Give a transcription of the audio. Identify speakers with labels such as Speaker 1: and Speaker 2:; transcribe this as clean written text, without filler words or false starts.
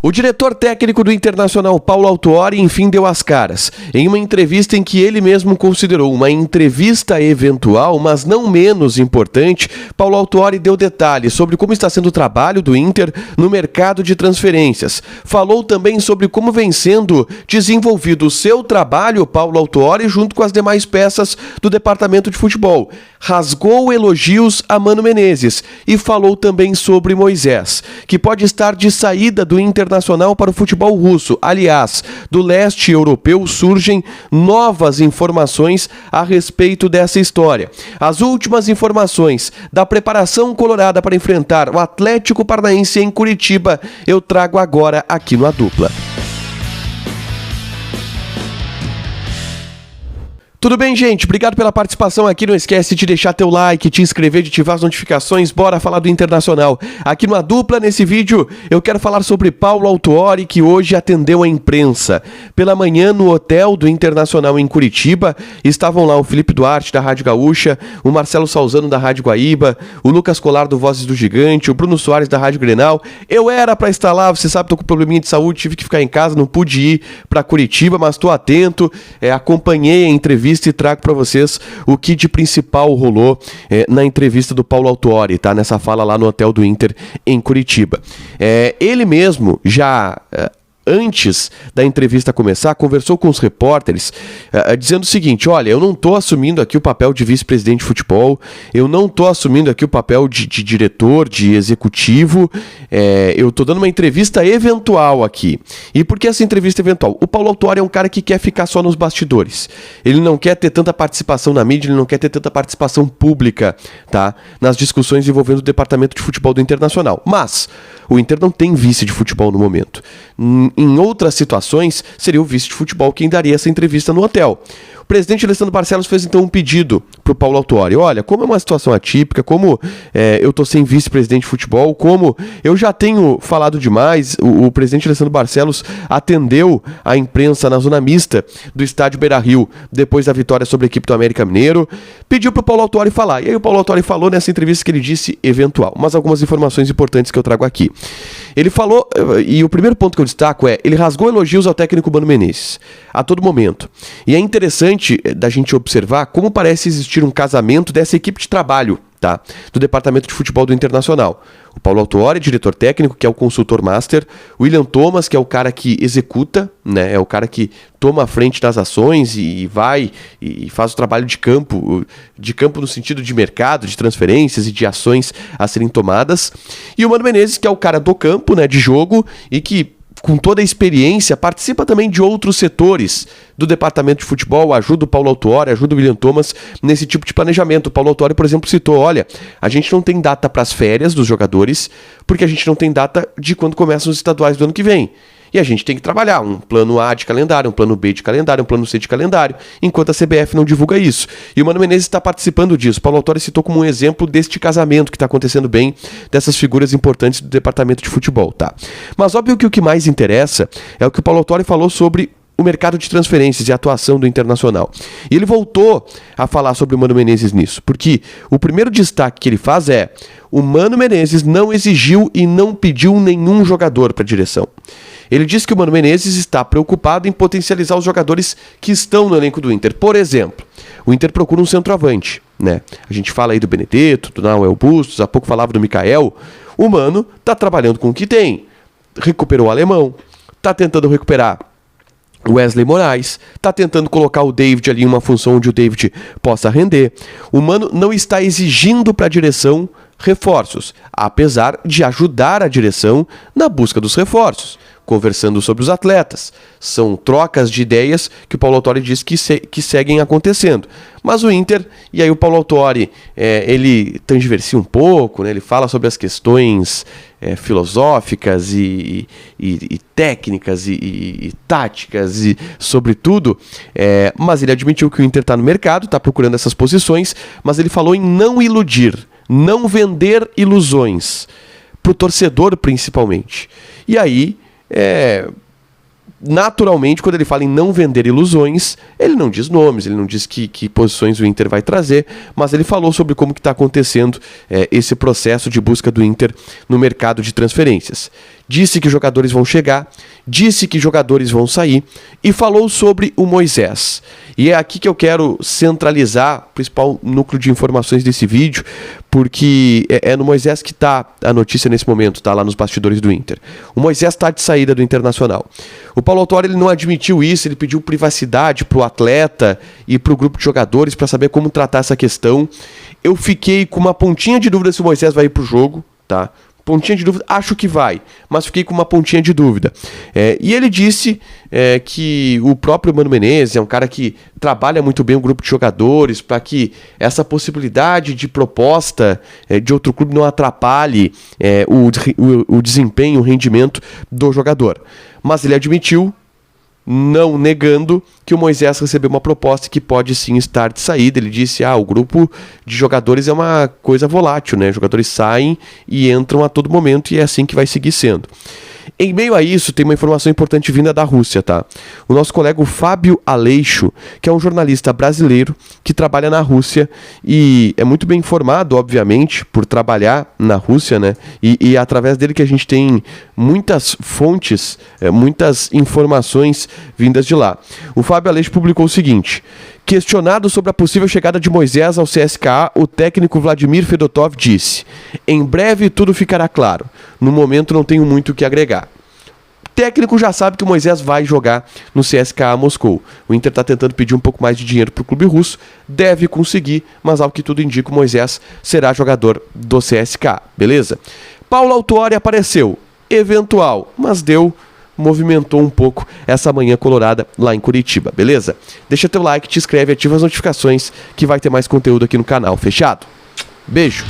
Speaker 1: O diretor técnico do Internacional, Paulo Autuori, enfim deu as caras, em uma entrevista em que ele mesmo considerou uma entrevista eventual, mas não menos importante. Paulo Autuori deu detalhes sobre como está sendo o trabalho do Inter no mercado de transferências. Falou também sobre como vem sendo desenvolvido o seu trabalho, Paulo Autuori, junto com as demais peças do departamento de futebol. Rasgou elogios a Mano Menezes e falou também sobre Moisés, que pode estar de saída do Internacional para o futebol russo. Aliás, do leste europeu surgem novas informações a respeito dessa história. As últimas informações da preparação colorada para enfrentar o Atlético Paranaense em Curitiba eu trago agora aqui no A Dupla. Tudo bem, gente? Obrigado pela participação aqui. Não esquece de deixar teu like, te inscrever, de ativar as notificações. Bora falar do Internacional. Aqui no A Dupla, nesse vídeo, eu quero falar sobre Paulo Autuori, que hoje atendeu a imprensa. Pela manhã, no hotel do Internacional em Curitiba, estavam lá o Felipe Duarte, da Rádio Gaúcha, o Marcelo Salzano, da Rádio Guaíba, o Lucas Colar, do Vozes do Gigante, o Bruno Soares, da Rádio Grenal. Eu era pra estar lá, você sabe, tô com probleminha de saúde, tive que ficar em casa, não pude ir pra Curitiba, mas tô atento, acompanhei a entrevista e trago para vocês o que de principal rolou na entrevista do Paulo Autuori, tá? Nessa fala lá no hotel do Inter em Curitiba. Ele mesmo já... antes da entrevista começar, conversou com os repórteres dizendo o seguinte: olha, eu não estou assumindo aqui o papel de vice-presidente de futebol, eu não estou assumindo aqui o papel de diretor, de executivo, eu estou dando uma entrevista eventual aqui. E por que essa entrevista eventual? O Paulo Autuori é um cara que quer ficar só nos bastidores, ele não quer ter tanta participação na mídia, ele não quer ter tanta participação pública, tá? Nas discussões envolvendo o departamento de futebol do Internacional. Mas o Inter não tem vice de futebol no momento. Em outras situações, seria o vice de futebol quem daria essa entrevista no hotel. O presidente Alessandro Barcelos fez então um pedido para o Paulo Autuori. Olha, como é uma situação atípica, como eu estou sem vice-presidente de futebol, como eu já tenho falado demais, o presidente Alessandro Barcelos atendeu a imprensa na zona mista do estádio Beira-Rio, depois da vitória sobre a equipe do América Mineiro, pediu para o Paulo Autuori falar. E aí o Paulo Autuori falou nessa entrevista que ele disse eventual, mas algumas informações importantes que eu trago aqui. Ele falou, e o primeiro ponto que eu destaco ele rasgou elogios ao técnico Mano Menezes, a todo momento. E é interessante da gente observar como parece existir um casamento dessa equipe de trabalho, tá? Do departamento de futebol do Internacional. O Paulo Autuori, diretor técnico, que é o consultor master, o William Thomas, que é o cara que executa, né? É o cara que toma a frente das ações e vai e faz o trabalho de campo no sentido de mercado, de transferências e de ações a serem tomadas. E o Mano Menezes, que é o cara do campo, né, de jogo, e que com toda a experiência, participa também de outros setores do departamento de futebol, ajuda o Paulo Autuori, ajuda o William Thomas nesse tipo de planejamento. O Paulo Autuori, por exemplo, citou, olha, a gente não tem data para as férias dos jogadores, porque a gente não tem data de quando começam os estaduais do ano que vem. E a gente tem que trabalhar um plano A de calendário, um plano B de calendário, um plano C de calendário, enquanto a CBF não divulga isso. E o Mano Menezes está participando disso. Paulo Autuori citou como um exemplo deste casamento que está acontecendo bem, dessas figuras importantes do departamento de futebol, tá? Mas óbvio que o que mais interessa é o que o Paulo Autuori falou sobre o mercado de transferências e a atuação do Internacional. E ele voltou a falar sobre o Mano Menezes nisso, porque o primeiro destaque que ele faz o Mano Menezes não exigiu e não pediu nenhum jogador para a direção. Ele disse que o Mano Menezes está preocupado em potencializar os jogadores que estão no elenco do Inter. Por exemplo, o Inter procura um centroavante, né? A gente fala aí do Benedetto, do Nahuel Bustos, há pouco falava do Mikael. O Mano está trabalhando com o que tem. Recuperou o alemão, está tentando recuperar o Wesley Moraes, está tentando colocar o David ali em uma função onde o David possa render. O Mano não está exigindo para a direção reforços, apesar de ajudar a direção na busca dos reforços, conversando sobre os atletas. São trocas de ideias que o Paulo Autuori diz que seguem acontecendo. Mas o Inter, e aí o Paulo Autuori, ele tangiversia um pouco, né? Ele fala sobre as questões filosóficas e técnicas e táticas e sobre tudo, mas ele admitiu que o Inter está no mercado, está procurando essas posições, mas ele falou em não iludir, não vender ilusões, para o torcedor principalmente. E aí, naturalmente, quando ele fala em não vender ilusões, ele não diz nomes, ele não diz que posições o Inter vai trazer, mas ele falou sobre como que está acontecendo esse processo de busca do Inter no mercado de transferências. disse que jogadores vão chegar, disse que jogadores vão sair e falou sobre o Moisés. E é aqui que eu quero centralizar o principal núcleo de informações desse vídeo, porque é no Moisés que está a notícia nesse momento, tá lá nos bastidores do Inter. O Moisés está de saída do Internacional. O Paulo Autuori ele não admitiu isso, ele pediu privacidade para o atleta e para o grupo de jogadores para saber como tratar essa questão. Eu fiquei com uma pontinha de dúvida se o Moisés vai ir para o jogo, tá? Pontinha de dúvida, acho que vai, mas fiquei com uma pontinha de dúvida. E ele disse que o próprio Mano Menezes é um cara que trabalha muito bem o grupo de jogadores para que essa possibilidade de proposta de outro clube não atrapalhe o desempenho, o rendimento do jogador. Mas ele admitiu, não negando, que o Moisés recebeu uma proposta que pode sim estar de saída. Ele disse, o grupo de jogadores é uma coisa volátil, né? Jogadores saem e entram a todo momento e é assim que vai seguir sendo. Em meio a isso, tem uma informação importante vinda da Rússia, tá? O nosso colega o Fábio Aleixo, que é um jornalista brasileiro que trabalha na Rússia e é muito bem informado, obviamente, por trabalhar na Rússia, né? E é através dele que a gente tem muitas fontes, muitas informações vindas de lá. O Fábio Aleixo publicou o seguinte: questionado sobre a possível chegada de Moisés ao CSKA, o técnico Vladimir Fedotov disse: em breve tudo ficará claro. No momento não tenho muito o que agregar. O técnico já sabe que o Moisés vai jogar no CSKA Moscou. O Inter está tentando pedir um pouco mais de dinheiro para o clube russo. Deve conseguir, mas ao que tudo indica, o Moisés será jogador do CSKA. Beleza? Paulo Autuori apareceu. Eventual, mas movimentou um pouco essa manhã colorada lá em Curitiba, beleza? Deixa teu like, te inscreve, ativa as notificações que vai ter mais conteúdo aqui no canal, fechado? Beijo!